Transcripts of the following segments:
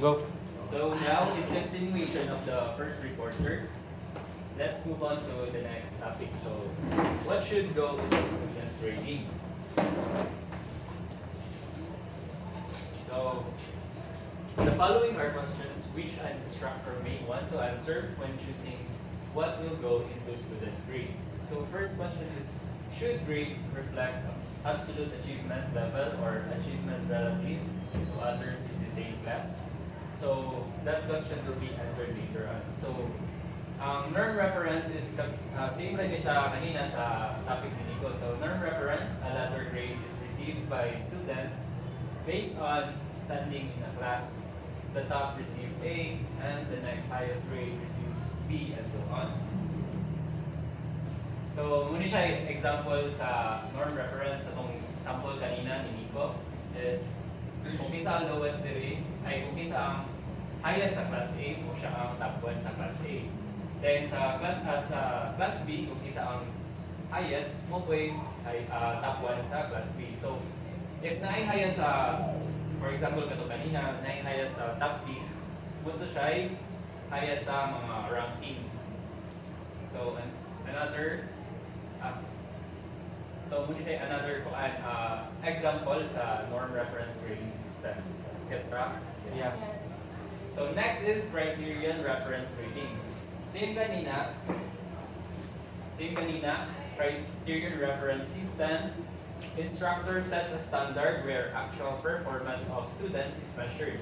Go. So now, in continuation of the first reporter, let's move on to the next topic. So, what should go into student grading? So, the following are questions which an instructor may want to answer when choosing what will go into student's grade. So, first question is, should grades reflect absolute achievement level or achievement relative to others in the same class? So, that question will be answered later on. So, norm reference is same like siya kanina sa topic ni Nico. So, norm reference, a letter grade is received by student based on standing in a class. The top receive A, and the next highest grade receives B, and so on. So, muna siya example sa norm reference sa itong sample kanina ni Nico is kung isa ang lowest diri, ay kung isa ang highest sa class A, o siya ang top 1 sa class A. Then sa class B, kung isa ang highest, mo po ay top 1 sa class B. So, if na ay highest sa, for example, kato kanina, na ay highest sa top B, punto siya ay highest sa mga ranking. So, another, so muna siya another example sa norm reference grading system. Gets ba? Yeah. So next is criterion reference grading. Same kanina, criterion reference system. Instructor sets a standard where actual performance of students is measured.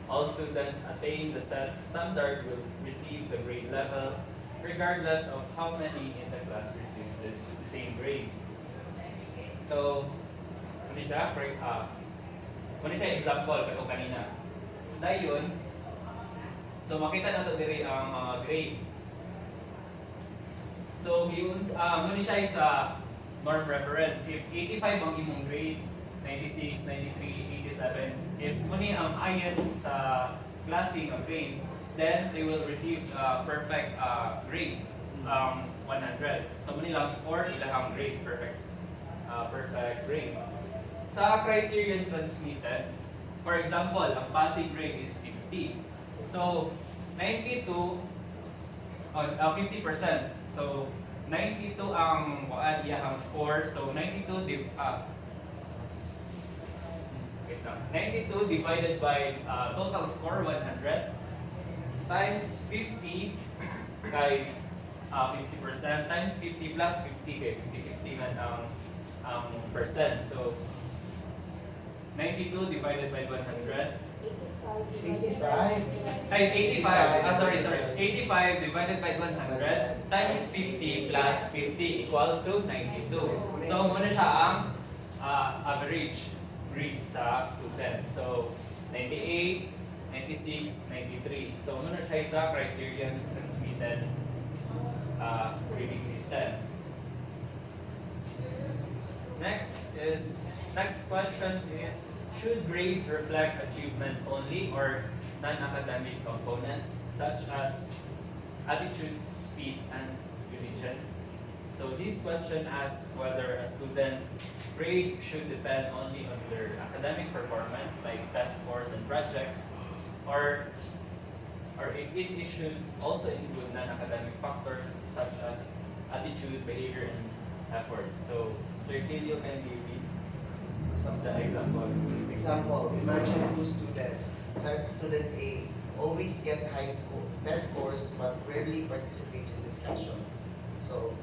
All students attain the set standard will receive the grade level regardless of how many in the class receive the same grade. So, muna siya example kato kanina. Dayon, so makita na ito diri ang mga grade. So, muna siya sa norm reference. If 85 ang imong grade, 96, 93, 87, if muna ang highest sa classing of grade, then they will receive perfect grade, 100. So, muna lang score, ilang grade, perfect grade. Sa criterion transmitted, for example, ang passing grade is 50. So, 92, 50%. So, 92 ang iyahang score. So, 92 divided by total score, 100, times 50 kay 50%, times 50 plus 50 kay 50 man ang percent. So, 92 divided by 100. 85. Ay, 85. Sorry. 85 divided by 100 times 50 plus 50 equals to 92. So, muna siya ang average grade sa student. So, 98, 96, 93. So, muna siya sa criterion transmitted grading system. Next question is, should grades reflect achievement only or non-academic components such as attitude, speed, and diligence? So this question asks whether a student grade should depend only on their academic performance like test scores and projects, or if it should also include non-academic factors such as attitude, behavior, and effort. So, Tertilio, can you read some of the example? Example, imagine two students. Student A always get best scores but rarely participates in discussion. So,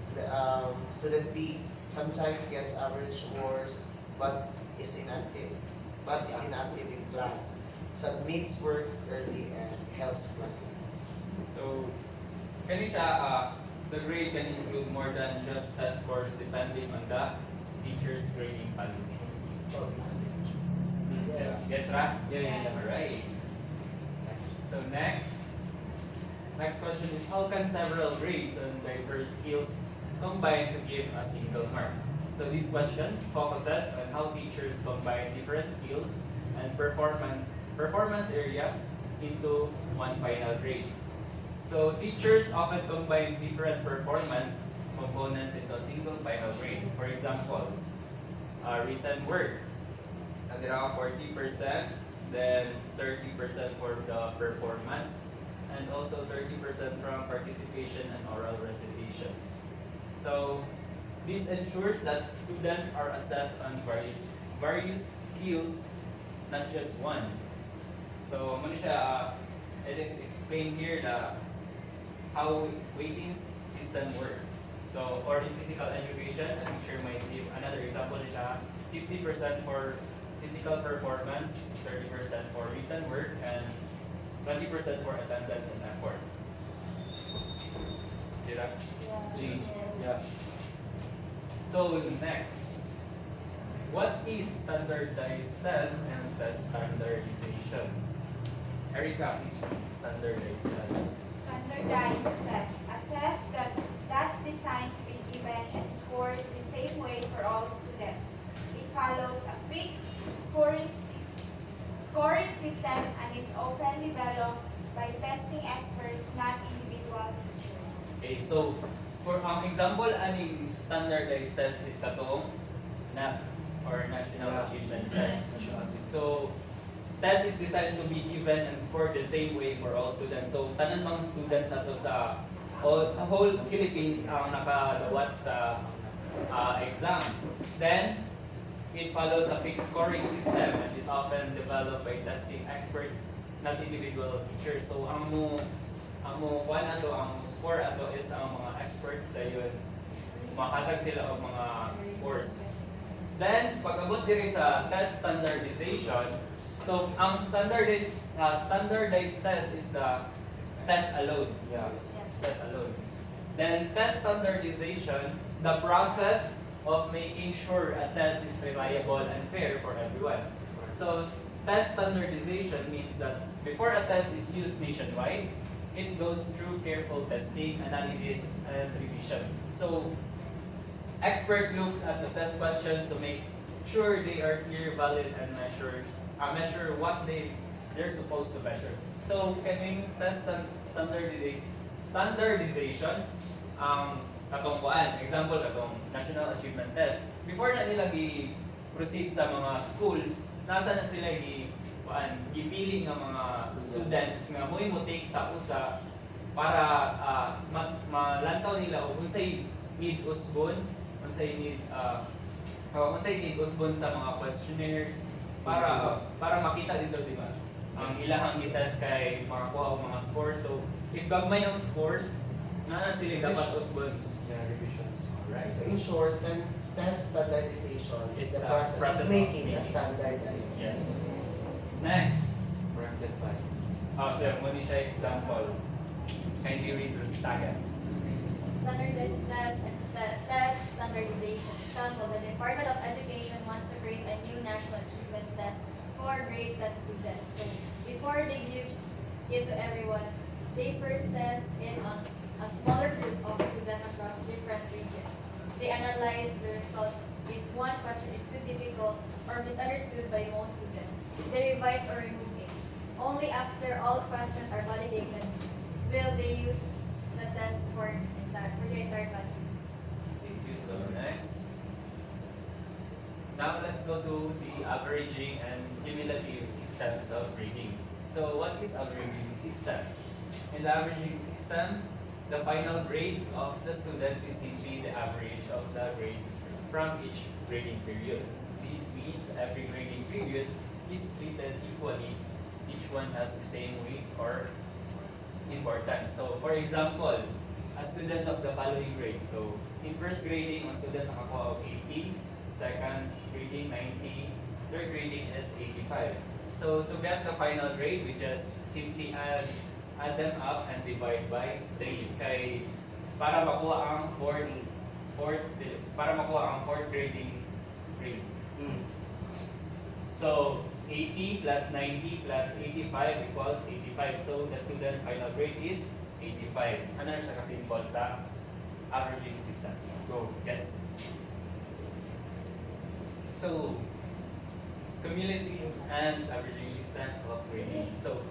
student B sometimes gets average scores but is inactive in class. Submits works early and helps classmates. So, can the grade can include more than just test scores depending on the teacher's grading policy. Yes. Gets right? Yeah. Alright. So next question is, how can several grades and diverse skills combine to give a single mark? So this question focuses on how teachers combine different skills and performance areas into one final grade. So teachers often combine different performance components into a single final grade. For example, written work, nandira ka 40%, then 30% for the performance, and also 30% from participation and oral recitations. So this ensures that students are assessed on various skills, not just one. So muna siya, it is explained here that how weighting system work. So, or in physical education, a teacher might give another example siya, 50% for physical performance, 30% for written work, and 20% for attendance and effort. Dira? G. Yeah. So next, what is standardized test and test standardization? Erica, please read standardized test. Standardized test. A test that's designed to be given and scored the same way for all students. It follows a fixed scoring system and is often developed by testing experts, not individual teachers. Okay, so for example, aning standardized test is katong NAP or National Achievement Test. So test is designed to be given and scored the same way for all students. So tanan mga students ato sa whole Philippines ang nakadawat sa exam. Then it follows a fixed scoring system and is often developed by testing experts, not individual teachers. So ang mo kuan ato, ang score ato is ang mga experts dayon makatag sila og mga scores. Then pag-abot diri sa test standardization, so ang standardized test is the test alone. Yeah, test alone. Then test standardization, the process of making sure a test is reliable and fair for everyone. So test standardization means that before a test is used nationwide, it goes through careful testing, analysis, and revision. So expert looks at the test questions to make sure they are clear, valid, and measure what they're supposed to measure. So kaning test standardization, katong kuan, example katong National Achievement Test. Before na nila gi-proceed sa mga schools, nasa na sila gipili nga mga students nga mo take sa usa para malantaw nila o unsay need usbon, unsay need usbon sa mga questionnaires para makita dito, di ba? Ang ilahang gi-test kay makakuha og mga scores. So if gagmay ang scores, na sila dapat usbon. Yeah, revisions. Alright. So in short, then test standardization is the process of making a standardized Yes. test. Next. Bracket 5. So muna siya example. Kindly read through second. Standardized test and test standardization. Example, the Department of Education wants to create a new national achievement test for grade 10 students. So before they give it to everyone, they first test it on a smaller group of students across different regions. They analyze the results. If one question is too difficult or misunderstood by most students, they revise or remove it. Only after all questions are validated will they use the test for the entire country. Thank you. So next. Now let's go to the averaging and cumulative systems of grading. So what is averaging system? In the averaging system, the final grade of the student is simply the average of the grades from each grading period. This means every grading period is treated equally. Each one has the same weight or importance. So for example, a student of the following grades. So in first grading, a student nakakuha of 80, second grading 90, third grading is 85. So to get the final grade, we just simply add them up and divide by 3 kay para makuha ang fourth grading grade. So 80 plus 90 plus 85 equals 85. So the student final grade is 85. Ano na siya ka-simple sa averaging system? Go. Yes. So cumulative and averaging system of grading. So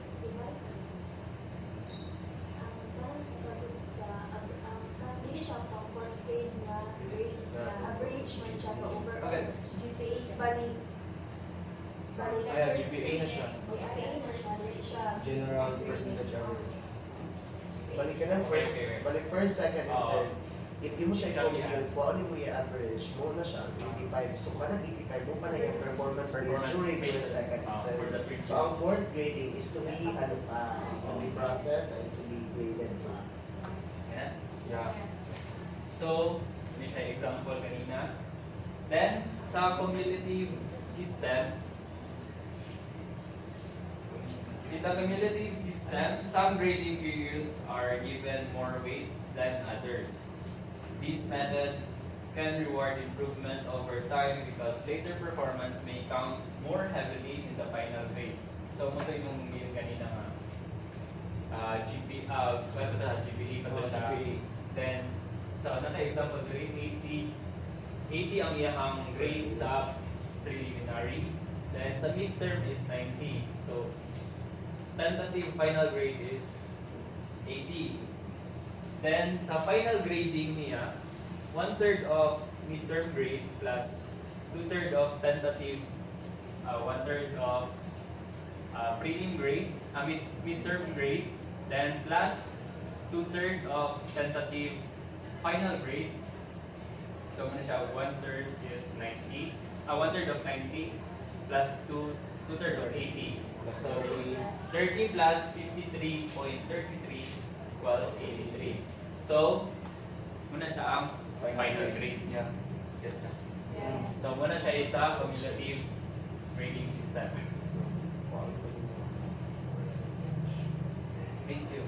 Hindi siya pang fourth grade na grade na average man siya sa overall Okay. GPA. Bali, Kaya GPA na siya. General percentage average. Balik ka ng first, Okay. balik first, second, and Oo. third. If mo siya Ikaw, i-compute, kung ano mo i-average, mo na siya ang 85. So, kanang 85, mo pa na yung performance based during based, first, second, and for third. the previous. So, ang fourth grading is to be, ano pa, is to be processed and to be graded pa. Yan. Yeah. So, hindi siya example kanina. Then, sa cumulative system, in the cumulative system, some grading periods are given more weight than others. This method can reward improvement over time because later performance may count more heavily in the final grade. So, mo ito yung yung kanina nga. GPA pa to siya. GPA. Then, sa another example, grade 80 ang iyang grade sa preliminary. Then, sa midterm is 90. So, tentative final grade is 80. Then, sa final grading niya, 1/3 of midterm grade plus 2/3 of tentative, 1/3 of prelim grade, midterm grade, then plus 2/3 of tentative final grade. So, muna siya, 1/3 is 90, 1/3 of 90 plus 2/3 of 80. So, 30 plus 53.33 equals 83. So, muna siya ang final grade. Yeah. Yes, sir. Yes. So, muna siya isa cumulative grading system. Thank you.